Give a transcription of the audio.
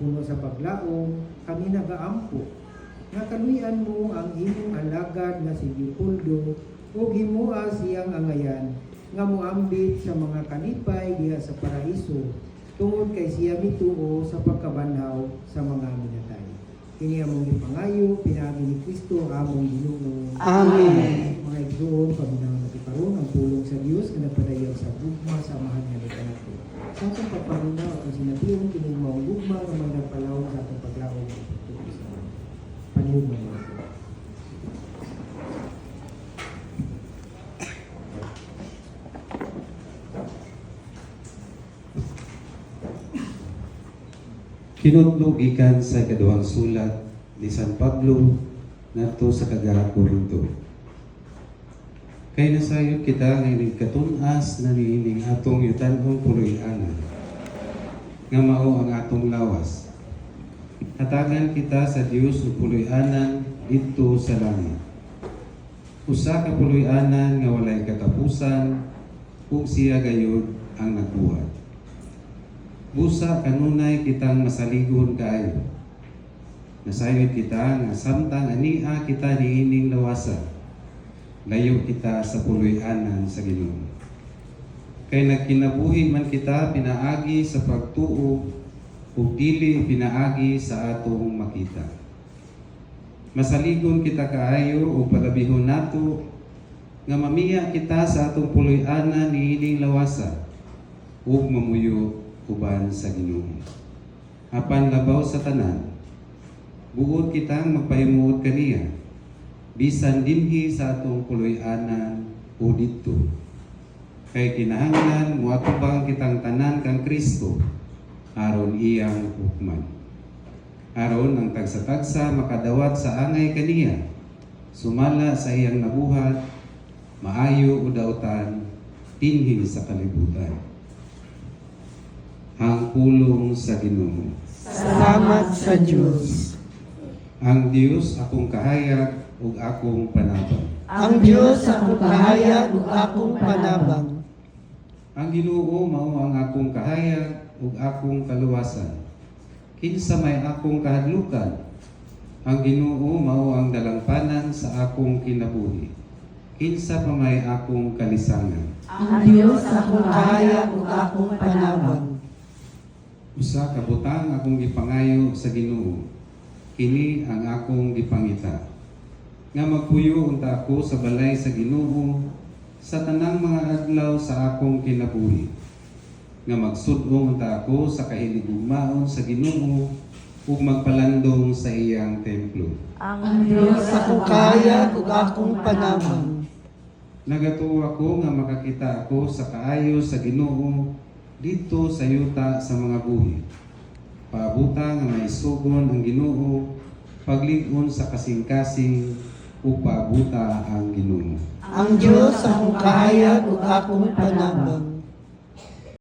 Puno sa paglaom, kami nagaampo. Nga kaluyan mo ang imong alagad nga si Leopoldo o himua siyang angayan nga moambit sa mga kalipay diha sa paraiso tungod kay siya mituo sa pagkabanhaw sa mga minatay. Kini among ipangayo, pinagi ni Kristo among Ginoo. Amen. Mga igsoon, paminaw na karon ang pulong sa Dios nga nagpadayon sa gugma sa mahal nga nato. Sa atong pagpaminaw at sinatiyon kining mga gugma nga mga nagpalawon sa atong paglaom sa Kristo. Paniugma mo. Kinudlog ikan sa ikaduhang sulat ni San Pablo ngadto sa Korinto. Kay nasayod kita ngayon katunas na niining atong yutanhong puloy-anan nga mao ang atong lawas. Hatagan kita sa Dios ng puloy-anan dito sa langit. Usa ka puloy-anan nga walay katapusan kung siya gayud ang nagbuhat. Busa kanunay kitang masaligon kaayo. Nasayod kita nga samtang ania kita niining lawasa. Layo kita sa puloy-anan sa Ginoo. Kay nagkinabuhi man kita pinaagi sa pagtuo ug dili pinaagi sa atong makita. Masaligon kita kaayo ug palabihon nato nga mamiya kita sa atong puloy-anan niining lawasa ug mamuyo uban sa Ginoo. Apan labaw sa tanan, buod kitang magpahimuot kaniya, bisan dinhi sa atong puloy-anan o dito. Kay kinahanglan muatubang kitang tanan kang Kristo, aron iyang hukman. Aron ang tagsa-tagsa makadawat sa angay kaniya, sumala sa iyang nabuhat, maayo o dautan, dinhi sa kalibutan. Ang pulong sa Ginoo. Salamat sa Diyos. Ang Dios akong kahayag ug akong panabang. Ang Diyos akong kahayag ug akong panabang. Ang Ginoo mao ang akong kahayag ug akong kaluwasan. Kinsa may akong kahadlukan, ang Ginoo mao ang dalampanan sa akong kinabuhi. Kinsa pa may akong kalisangan. Ang Diyos akong kahayag ug akong panabang. Usa ka butang akong gipangayo sa Ginoo. Kini ang akong gipangita. Nga magpuyo unta ako sa balay sa Ginoo sa tanang mga adlaw sa akong kinabuhi. Nga magsud-ong unta ako sa kahiligugmaon sa Ginoo ug magpalandong sa iyang templo. Ang Diyos akong kahayag ug akong panabang. Nagatuo ako nga makakita ako sa kaayo sa Ginoo dito sa yuta sa mga buhi. Paabuta nga maisugon ang Ginoo, paglig-on sa kasing-kasing o paabuta ang Ginoo. Ang Diyos akong kahayag ug akong panabang.